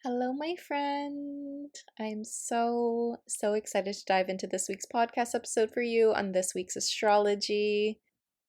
Hello, my friend. I'm so excited to dive into this week's podcast episode for you on this week's astrology.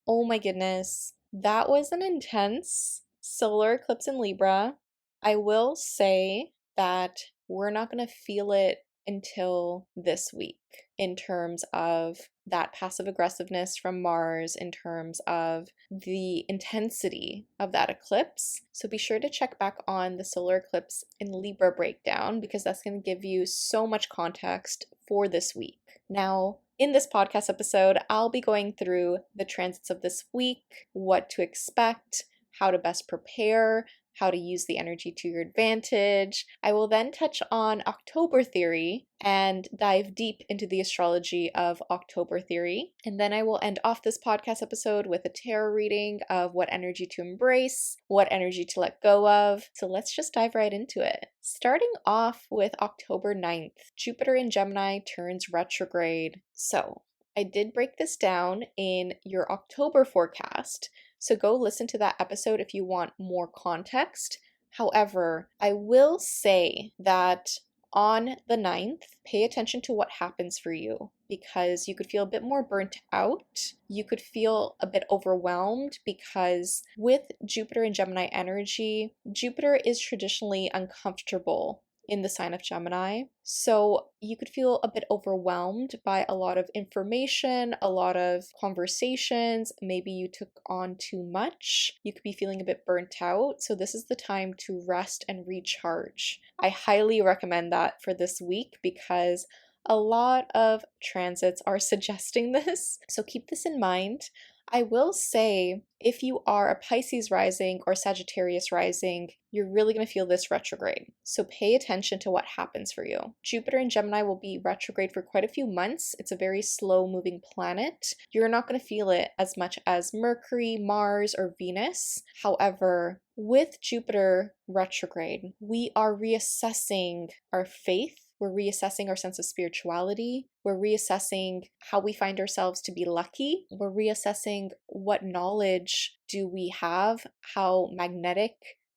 Oh my goodness, that was an intense solar eclipse in Libra. I will say that we're not going to feel it until this week in terms of that passive aggressiveness from Mars, in terms of the intensity of that eclipse. So be sure to check back on the solar eclipse in Libra breakdown because that's going to give you so much context for this week. Now, in this podcast episode, I'll be going through the transits of this week, what to expect, how to best prepare, how to use the energy to your advantage. I will then touch on October theory and dive deep into the astrology of October theory. And then I will end off this podcast episode with a tarot reading of what energy to embrace, what energy to let go of. So let's just dive right into it. Starting off with October 9th, Jupiter in Gemini turns retrograde. So I did break this down in your October forecast. So go listen to that episode if you want more context. However, I will say that on the 9th, pay attention to what happens for you because you could feel a bit more burnt out. You could feel a bit overwhelmed because with Jupiter and Gemini energy, Jupiter is traditionally uncomfortable in the sign of Gemini. So you could feel a bit overwhelmed by a lot of information, a lot of conversations. Maybe you took on too much. You could be feeling a bit burnt out. So this is the time to rest and recharge. I highly recommend that for this week because a lot of transits are suggesting this. So keep this in mind. I will say, if you are a Pisces rising or Sagittarius rising, you're really going to feel this retrograde. So pay attention to what happens for you. Jupiter in Gemini will be retrograde for quite a few months. It's a very slow moving planet. You're not going to feel it as much as Mercury, Mars, or Venus. However, with Jupiter retrograde, we are reassessing our faith. We're reassessing our sense of spirituality. We're reassessing how we find ourselves to be lucky. We're reassessing what knowledge do we have, how magnetic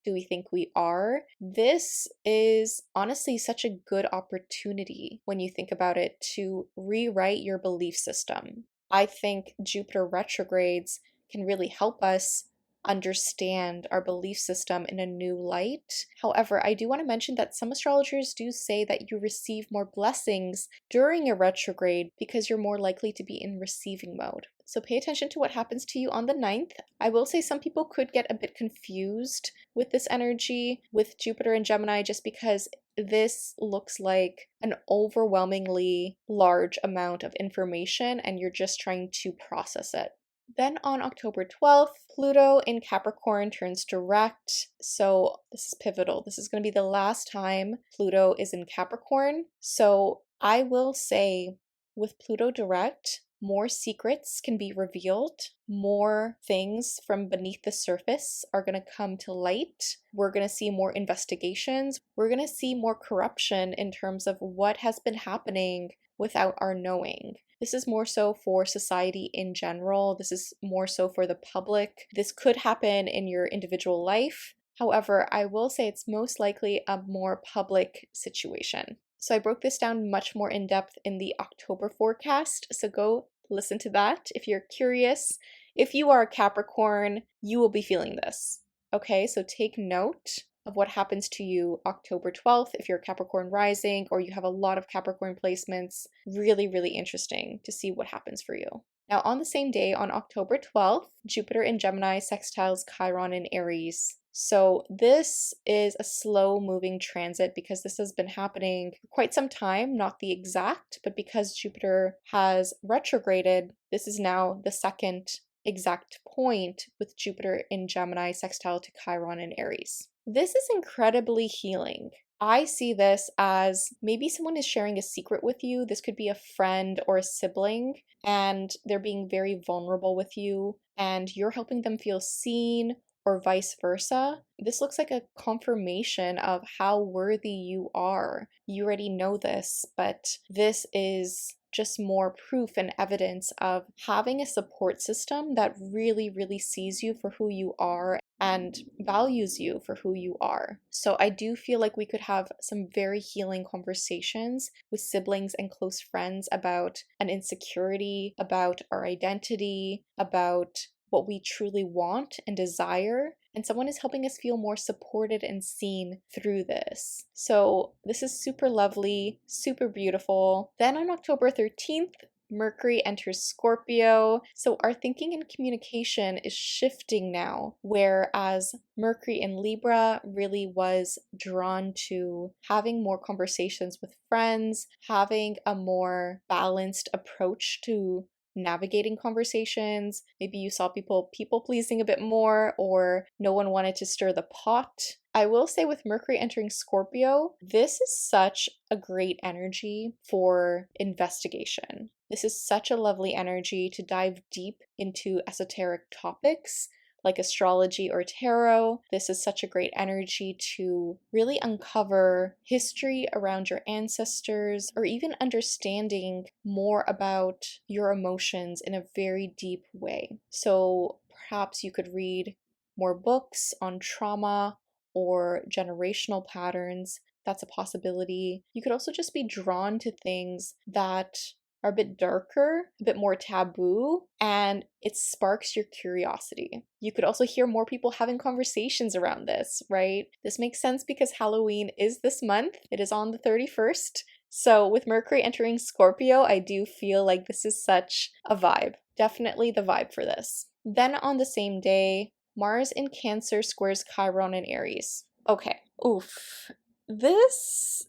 do we think we are. This is honestly such a good opportunity when you think about it to rewrite your belief system. I think Jupiter retrogrades can really help us understand our belief system in a new light. However, I do want to mention that some astrologers do say that you receive more blessings during a retrograde because you're more likely to be in receiving mode. So pay attention to what happens to you on the 9th. I will say some people could get a bit confused with this energy with Jupiter and Gemini just because this looks like an overwhelmingly large amount of information and you're just trying to process it. Then on October 12th, Pluto in Capricorn turns direct. So this is pivotal. This is going to be the last time Pluto is in Capricorn. So I will say with Pluto direct, more secrets can be revealed. More things from beneath the surface are going to come to light. We're going to see more investigations. We're going to see more corruption in terms of what has been happening without our knowing. This is more so for society in general. This is more so for the public. This could happen in your individual life. However, I will say it's most likely a more public situation. So I broke this down much more in depth in the October forecast. So go listen to that if you're curious. If you are a Capricorn, you will be feeling this. Okay, so take note of what happens to you October 12th if you're Capricorn rising or you have a lot of Capricorn placements. Really, really interesting to see what happens for you. Now, on the same day, on October 12th, Jupiter in Gemini sextiles Chiron in Aries. So this is a slow moving transit because this has been happening for quite some time, not the exact, but because Jupiter has retrograded, this is now the second exact point with Jupiter in Gemini sextile to Chiron in Aries. This is incredibly healing. I see this as maybe someone is sharing a secret with you. This could be a friend or a sibling, and they're being very vulnerable with you, and you're helping them feel seen or vice versa. This looks like a confirmation of how worthy you are. You already know this, but this is just more proof and evidence of having a support system that really, really sees you for who you are and values you for who you are. So I do feel like we could have some very healing conversations with siblings and close friends about an insecurity, about our identity, about what we truly want and desire, and someone is helping us feel more supported and seen through this. So this is super lovely, super beautiful. Then on October 13th, Mercury enters Scorpio. So our thinking and communication is shifting now, whereas Mercury in Libra really was drawn to having more conversations with friends, having a more balanced approach to navigating conversations. Maybe you saw people pleasing a bit more, or no one wanted to stir the pot. I will say with Mercury entering Scorpio, this is such a great energy for investigation. This is such a lovely energy to dive deep into esoteric topics like astrology or tarot. This is such a great energy to really uncover history around your ancestors, or even understanding more about your emotions in a very deep way. So perhaps you could read more books on trauma or generational patterns. That's a possibility. You could also just be drawn to things that are a bit darker, a bit more taboo, and it sparks your curiosity. You could also hear more people having conversations around this, right? This makes sense because Halloween is this month. It is on the 31st. So with Mercury entering Scorpio, I do feel like this is such a vibe. Definitely the vibe for this. Then on the same day, Mars in Cancer squares Chiron in Aries. Okay, oof. This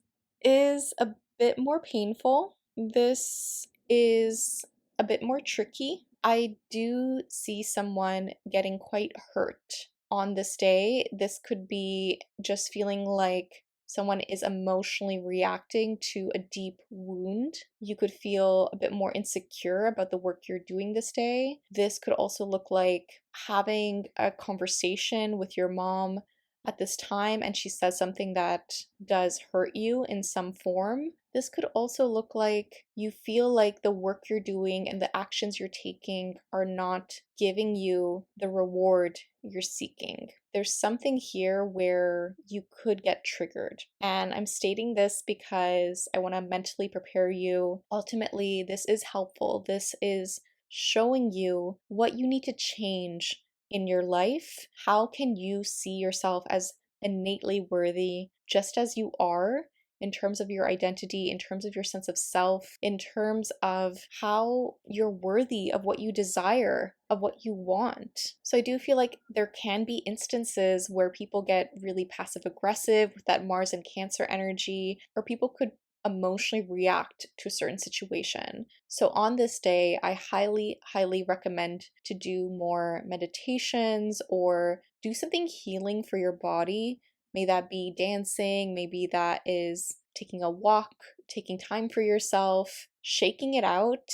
is a bit more painful. This is a bit more tricky. I do see someone getting quite hurt on this day. This could be just feeling like someone is emotionally reacting to a deep wound. You could feel a bit more insecure about the work you're doing this day. This could also look like having a conversation with your mom at this time and she says something that does hurt you in some form. This could also look like you feel like the work you're doing and the actions you're taking are not giving you the reward you're seeking. There's something here where you could get triggered. And I'm stating this because I want to mentally prepare you. Ultimately, this is helpful. This is showing you what you need to change in your life. How can you see yourself as innately worthy just as you are, in terms of your identity, in terms of your sense of self, in terms of how you're worthy of what you desire, of what you want. So I do feel like there can be instances where people get really passive aggressive with that Mars and Cancer energy, or people could emotionally react to a certain situation. So on this day, I highly, highly recommend to do more meditations or do something healing for your body. May that be dancing, maybe that is taking a walk, taking time for yourself, shaking it out.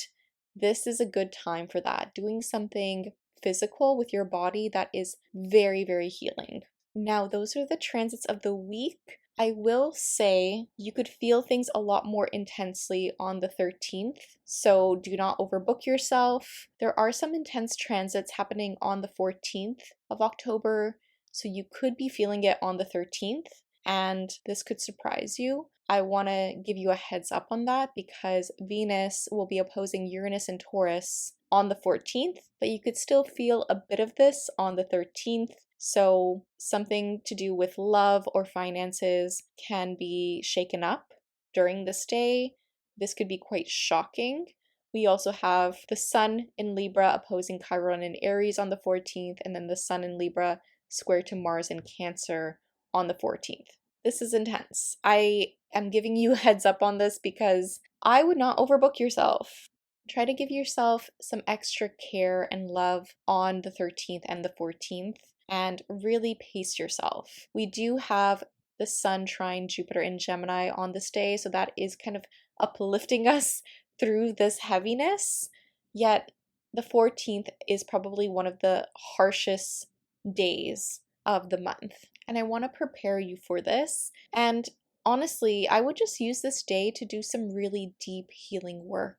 This is a good time for that. Doing something physical with your body that is very, very healing. Now, those are the transits of the week. I will say you could feel things a lot more intensely on the 13th, so do not overbook yourself. There are some intense transits happening on the 14th of October, so you could be feeling it on the 13th, and this could surprise you. I want to give you a heads up on that because Venus will be opposing Uranus and Taurus on the 14th, but you could still feel a bit of this on the 13th. So something to do with love or finances can be shaken up during this day. This could be quite shocking. We also have the Sun in Libra opposing Chiron in Aries on the 14th, and then the Sun in Libra square to Mars in Cancer on the 14th. This is intense. I am giving you a heads up on this because I would not overbook yourself. Try to give yourself some extra care and love on the 13th and the 14th, and really pace yourself. We do have the Sun trine Jupiter in Gemini on this day, so that is kind of uplifting us through this heaviness. Yet the 14th is probably one of the harshest days of the month. And I want to prepare you for this. And honestly, I would just use this day to do some really deep healing work.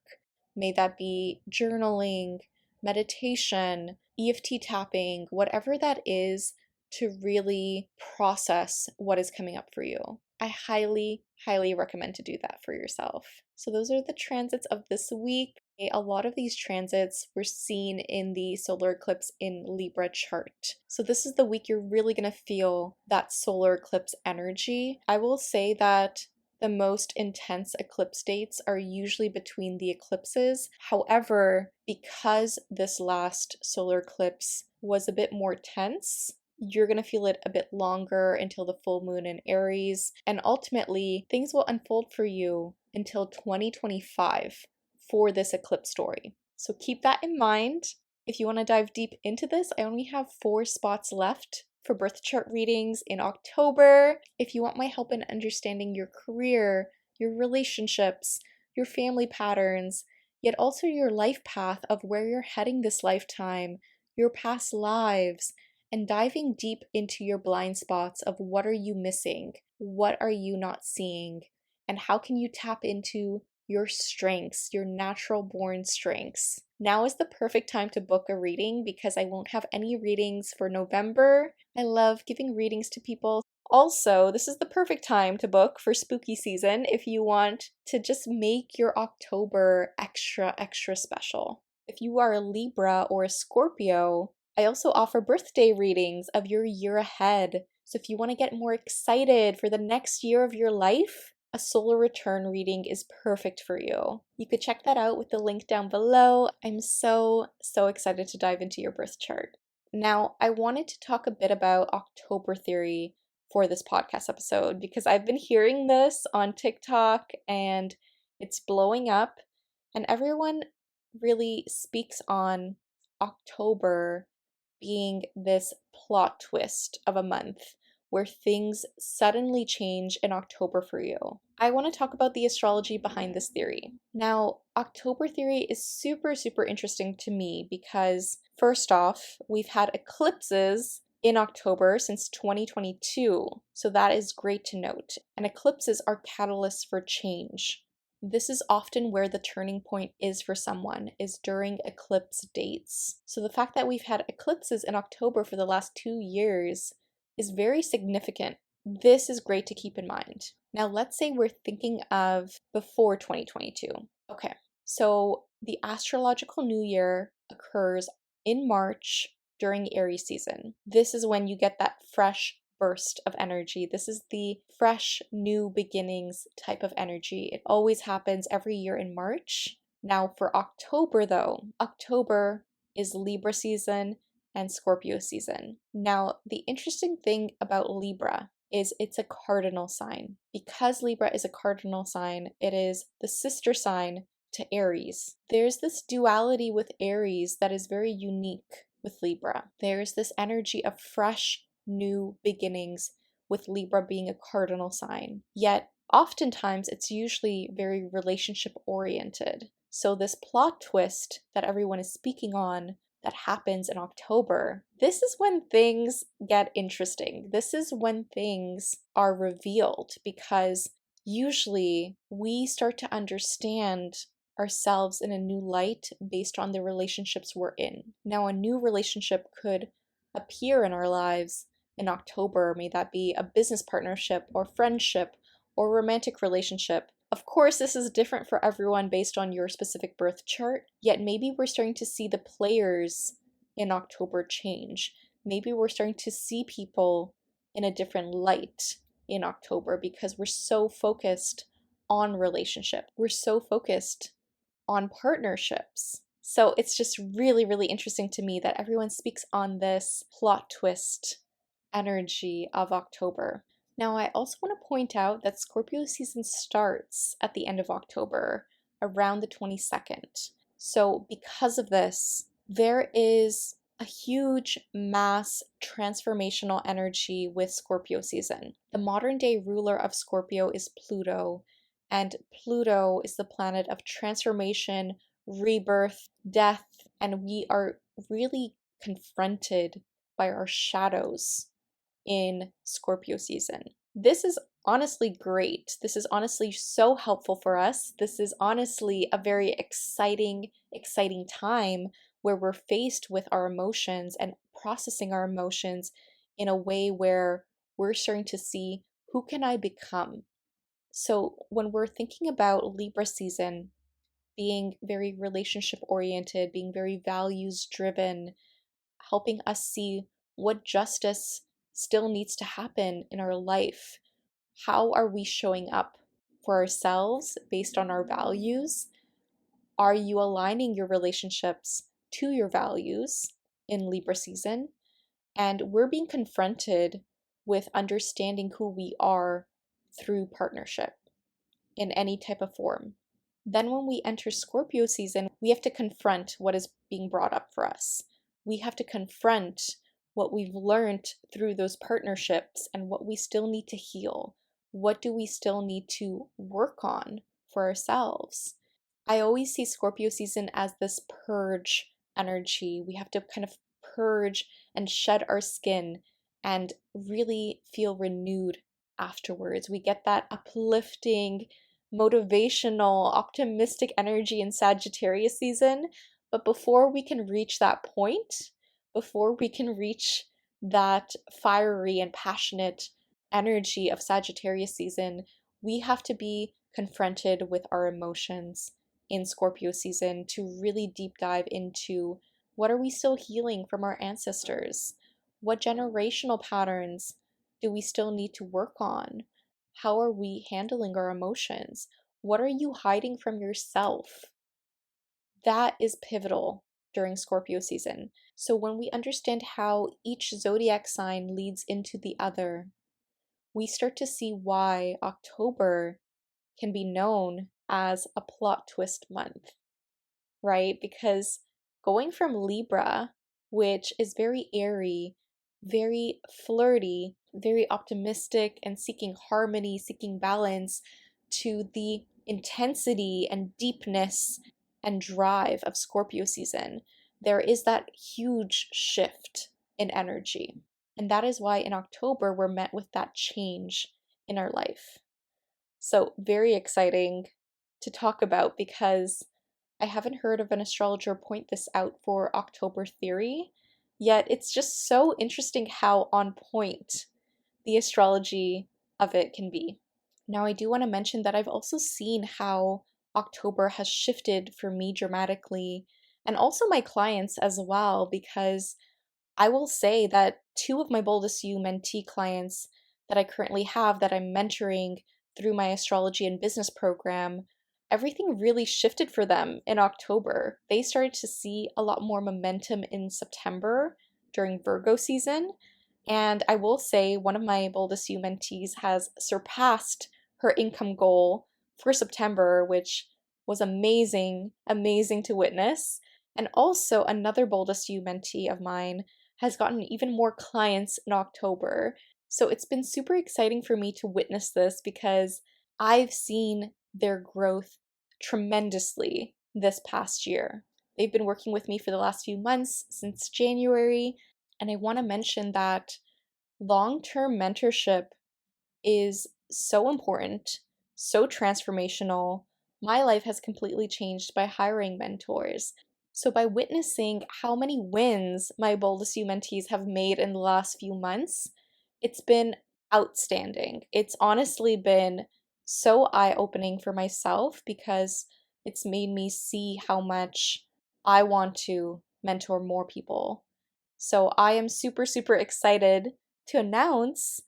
May that be journaling, meditation, EFT tapping, whatever that is, to really process what is coming up for you. I highly, highly recommend to do that for yourself. So those are the transits of this week. A lot of these transits were seen in the solar eclipse in Libra chart. So this is the week you're really going to feel that solar eclipse energy. I will say that the most intense eclipse dates are usually between the eclipses. However, because this last solar eclipse was a bit more tense, you're going to feel it a bit longer until the full moon in Aries, and ultimately things will unfold for you until 2025 for this eclipse story. So keep that in mind. If you want to dive deep into this, I only have 4 spots left for birth chart readings in October. If you want my help in understanding your career, your relationships, your family patterns, yet also your life path of where you're heading this lifetime, your past lives, and diving deep into your blind spots of what are you missing, what are you not seeing, and how can you tap into your strengths, your natural born strengths. Now is the perfect time to book a reading because I won't have any readings for November. I love giving readings to people. Also, this is the perfect time to book for spooky season if you want to just make your October extra, extra special. If you are a Libra or a Scorpio, I also offer birthday readings of your year ahead. So if you want to get more excited for the next year of your life, a solar return reading is perfect for you. You could check that out with the link down below. I'm so excited to dive into your birth chart. Now, I wanted to talk a bit about October theory for this podcast episode because I've been hearing this on TikTok and it's blowing up, and everyone really speaks on October being this plot twist of a month where things suddenly change in October for you. I want to talk about the astrology behind this theory. Now, October theory is super interesting to me because, first off, we've had eclipses in October since 2022, so that is great to note. And eclipses are catalysts for change. This is often where the turning point is for someone, is during eclipse dates. So the fact that we've had eclipses in October for the last 2 years is very significant. This is great to keep in mind. Now let's say we're thinking of before 2022. Okay, so the astrological new year occurs in March during Aries season. This is when you get that fresh burst of energy. This is the fresh new beginnings type of energy. It always happens every year in March. Now for October though, October is Libra season and Scorpio season. Now the interesting thing about Libra is it's a cardinal sign. Because Libra is a cardinal sign, it is the sister sign to Aries. There's this duality with Aries that is very unique with Libra. There's this energy of fresh new beginnings with Libra being a cardinal sign. Yet, oftentimes, it's usually very relationship oriented. So this plot twist that everyone is speaking on that happens in October, this is when things get interesting. This is when things are revealed because usually we start to understand ourselves in a new light based on the relationships we're in. Now, a new relationship could appear in our lives in October. May that be a business partnership or friendship or romantic relationship. Of course, this is different for everyone based on your specific birth chart, yet maybe we're starting to see the players in October change. Maybe we're starting to see people in a different light in October because we're so focused on relationship. We're so focused on partnerships. So it's just really interesting to me that everyone speaks on this plot twist energy of October. Now, I also want to point out that Scorpio season starts at the end of October, around the 22nd. So because of this, there is a huge mass transformational energy with Scorpio season. The modern day ruler of Scorpio is Pluto, and Pluto is the planet of transformation, rebirth, death, and we are really confronted by our shadows in Scorpio season. This is honestly great. This is honestly so helpful for us. This is honestly a very exciting time where we're faced with our emotions and processing our emotions in a way where we're starting to see, who can I become? So when we're thinking about Libra season, being very relationship oriented, being very values driven, helping us see what justice still needs to happen in our life. How are we showing up for ourselves based on our values? Are you aligning your relationships to your values in Libra season? And we're being confronted with understanding who we are through partnership in any type of form. Then, when we enter Scorpio season, we have to confront what is being brought up for us. We have to confront what we've learned through those partnerships and what we still need to heal. What do we still need to work on for ourselves? I always see Scorpio season as this purge energy. We have to kind of purge and shed our skin and really feel renewed afterwards. We get that uplifting, motivational, optimistic energy in Sagittarius season. But before we can reach that point, before we can reach that fiery and passionate energy of Sagittarius season, we have to be confronted with our emotions in Scorpio season to really deep dive into, what are we still healing from our ancestors? What generational patterns do we still need to work on? How are we handling our emotions? What are you hiding from yourself? That is pivotal during Scorpio season. So when we understand how each zodiac sign leads into the other, we start to see why October can be known as a plot twist month, right? Because going from Libra, which is very airy, very flirty, very optimistic, and seeking harmony, seeking balance, to the intensity and deepness and drive of Scorpio season, there is that huge shift in energy. And that is why in October we're met with that change in our life. So, very exciting to talk about, because I haven't heard of an astrologer point this out for October theory, yet it's just so interesting how on point the astrology of it can be. Now, I do want to mention that I've also seen how October has shifted for me dramatically, and also my clients as well, because I will say that two of my boldest you mentee clients that I currently have that I'm mentoring through my astrology and business program, everything really shifted for them in October. They started to see a lot more momentum in September during Virgo season. And I will say one of my boldest you mentees has surpassed her income goal for September, which was amazing to witness. And also another boldest you mentee of mine has gotten even more clients in October. So it's been super exciting for me to witness this, because I've seen their growth tremendously this past year. They've been working with me for the last few months, since January, and I want to mention that long-term mentorship is so important, so transformational. My life has completely changed by hiring mentors. So, by witnessing how many wins my boldest you mentees have made in the last few months, it's been outstanding. It's honestly been so eye-opening for myself, because it's made me see how much I want to mentor more people. So, I am super excited to announce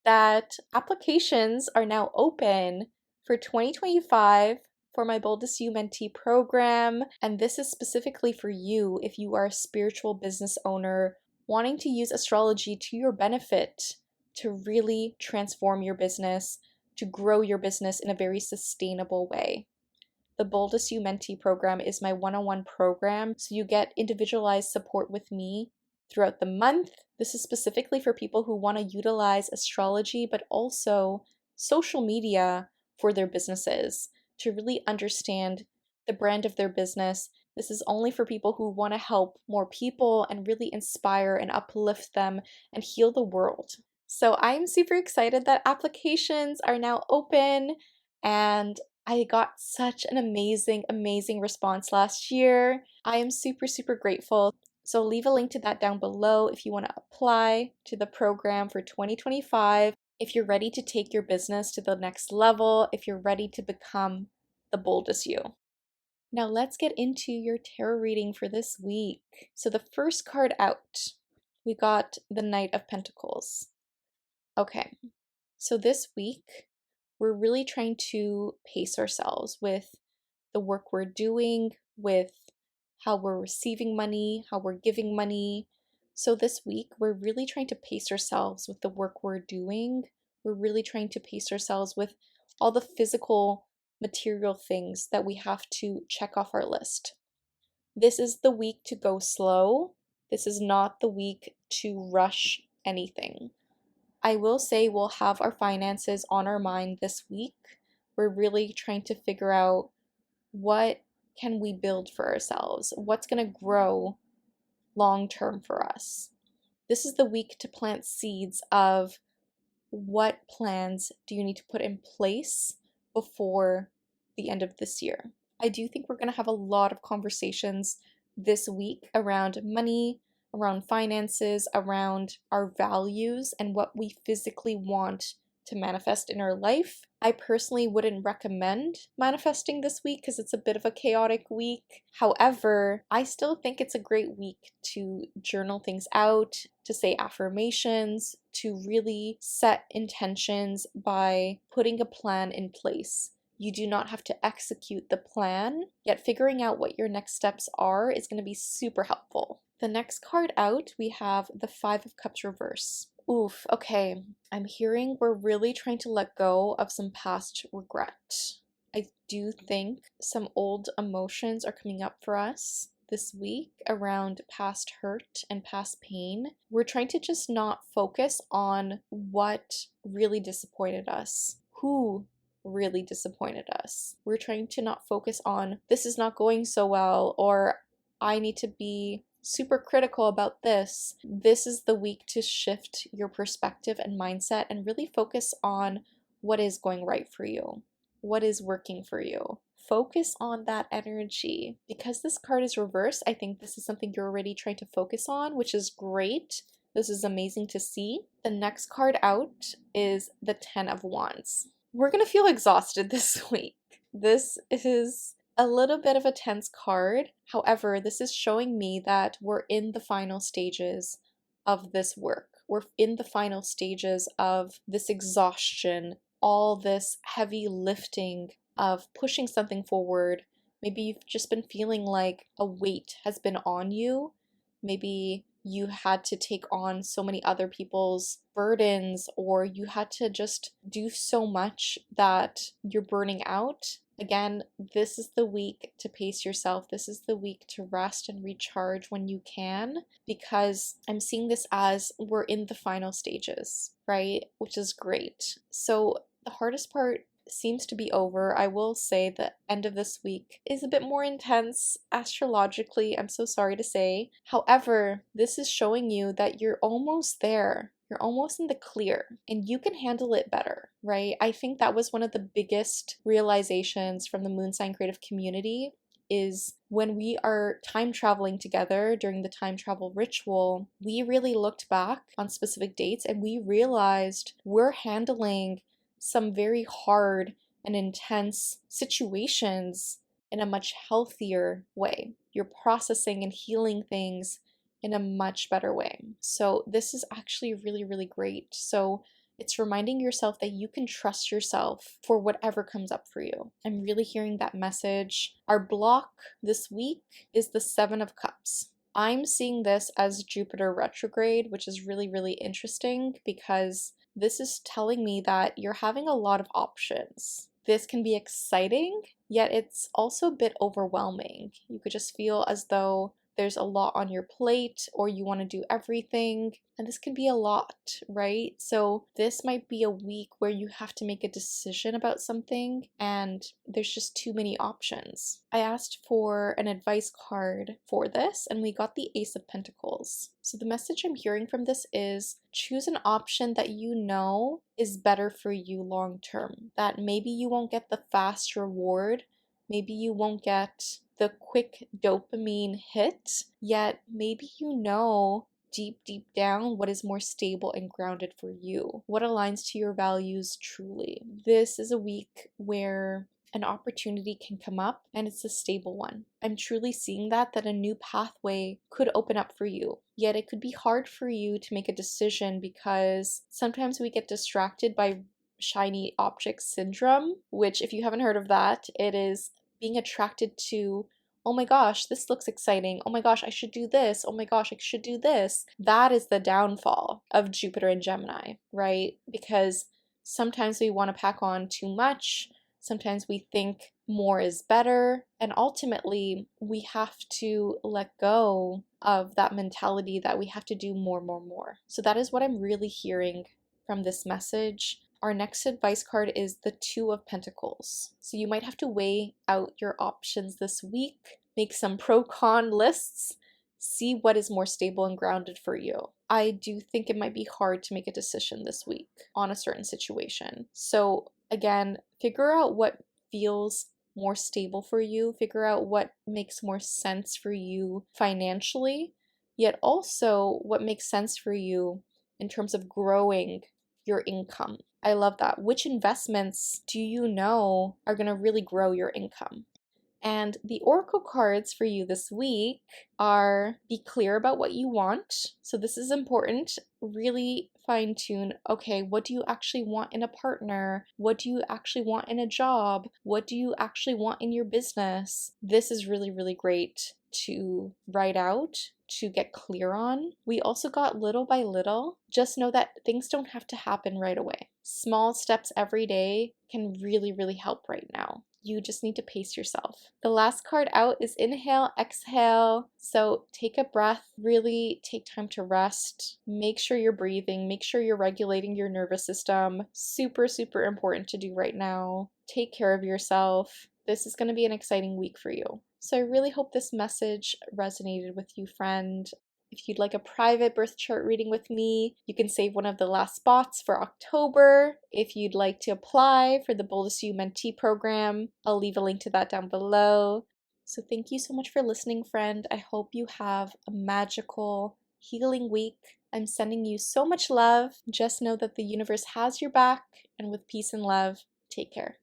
that applications are now open for 2025 for my Boldest You Mentee program. And this is specifically for you if you are a spiritual business owner wanting to use astrology to your benefit to really transform your business, to grow your business in a very sustainable way. The Boldest You Mentee program is my one-on-one program, so you get individualized support with me throughout the month. This is specifically for people who want to utilize astrology, but also social media for their businesses to really understand the brand of their business. This is only for people who want to help more people and really inspire and uplift them and heal the world. So I'm super excited that applications are now open, and I got such an amazing response last year. I am super grateful. So I'll leave a link to that down below if you want to apply to the program for 2025. If you're ready to take your business to the next level, if you're ready to become the boldest you. Now let's get into your tarot reading for this week. So the first card out, we got the Knight of Pentacles. Okay, so this week, we're really trying to pace ourselves with the work we're doing, with how we're receiving money, how we're giving money. So this week, we're really trying to pace ourselves with the work we're doing. We're really trying to pace ourselves with all the physical, material things that we have to check off our list. This is the week to go slow. This is not the week to rush anything. I will say we'll have our finances on our mind this week. We're really trying to figure out what can we build for ourselves? What's going to grow long term for us? This is the week to plant seeds of what plans do you need to put in place before the end of this year. I do think we're going to have a lot of conversations this week around money, around finances, around our values, and what we physically want to manifest in our life. I personally wouldn't recommend manifesting this week because it's a bit of a chaotic week. However, I still think it's a great week to journal things out, to say affirmations, to really set intentions by putting a plan in place. You do not have to execute the plan, yet figuring out what your next steps are is going to be super helpful. The next card out, we have the Five of Cups reverse. Oof, okay. I'm hearing we're really trying to let go of some past regret. I do think some old emotions are coming up for us this week around past hurt and past pain. We're trying to just not focus on what really disappointed us, who really disappointed us. We're trying to not focus on this is not going so well, or I need to be super critical about this. This is the week to shift your perspective and mindset and really focus on what is going right for you, what is working for you. Focus on that energy. Because this card is reversed, I think this is something you're already trying to focus on, which is great. This is amazing to see. The next card out is the Ten of Wands. We're going to feel exhausted this week. This is a little bit of a tense card. However, this is showing me that we're in the final stages of this work. We're in the final stages of this exhaustion, all this heavy lifting of pushing something forward. Maybe you've just been feeling like a weight has been on you. Maybe you had to take on so many other people's burdens, or you had to just do so much that you're burning out. Again, this is the week to pace yourself. This is the week to rest and recharge when you can, because I'm seeing this as we're in the final stages, right? Which is great. So the hardest part seems to be over. I will say the end of this week is a bit more intense astrologically, I'm so sorry to say. However, this is showing you that you're almost there. You're almost in the clear and you can handle it better, right? I think that was one of the biggest realizations from the Moon Sign Creative community is when we are time traveling together during the time travel ritual, we really looked back on specific dates and we realized we're handling some very hard and intense situations in a much healthier way. You're processing and healing things in a much better way. So this is actually really great. So it's reminding yourself that you can trust yourself for whatever comes up for you. I'm really hearing that message. Our block this week is the Seven of Cups. I'm seeing this as Jupiter retrograde, which is really interesting because this is telling me that you're having a lot of options. This can be exciting, yet it's also a bit overwhelming. You could just feel as though there's a lot on your plate or you want to do everything. And this can be a lot, right? So this might be a week where you have to make a decision about something and there's just too many options. I asked for an advice card for this and we got the Ace of Pentacles. So the message I'm hearing from this is choose an option that you know is better for you long term. That maybe you won't get the fast reward, maybe you won't get the quick dopamine hit, yet maybe you know deep down what is more stable and grounded for you, what aligns to your values truly. This is a week where an opportunity can come up and it's a stable one. I'm truly seeing that a new pathway could open up for you. Yet it could be hard for you to make a decision because sometimes we get distracted by shiny object syndrome, which if you haven't heard of that, it is being attracted to, oh my gosh, this looks exciting. Oh my gosh, I should do this. Oh my gosh, I should do this. That is the downfall of Jupiter and Gemini, right? Because sometimes we want to pack on too much. Sometimes we think more is better. And ultimately, we have to let go of that mentality that we have to do more. So that is what I'm really hearing from this message. Our next advice card is the Two of Pentacles. So you might have to weigh out your options this week, make some pro-con lists, see what is more stable and grounded for you. I do think it might be hard to make a decision this week on a certain situation. So again, figure out what feels more stable for you, figure out what makes more sense for you financially, yet also what makes sense for you in terms of growing your income. I love that. Which investments do you know are going to really grow your income? And the oracle cards for you this week are be clear about what you want. So this is important. Really fine tune. Okay, what do you actually want in a partner? What do you actually want in a job? What do you actually want in your business? This is really great to write out, to get clear on. We also got little by little. Just know that things don't have to happen right away. Small steps every day can really help right now. You just need to pace yourself. The last card out is inhale, exhale. So take a breath, really take time to rest. Make sure you're breathing, make sure you're regulating your nervous system. Super important to do right now. Take care of yourself. This is going to be an exciting week for you. So I really hope this message resonated with you, friend. If you'd like a private birth chart reading with me, you can save one of the last spots for October. If you'd like to apply for the Boldest You Mentee program, I'll leave a link to that down below. So thank you so much for listening, friend. I hope you have a magical, healing week. I'm sending you so much love. Just know that the universe has your back, and with peace and love, take care.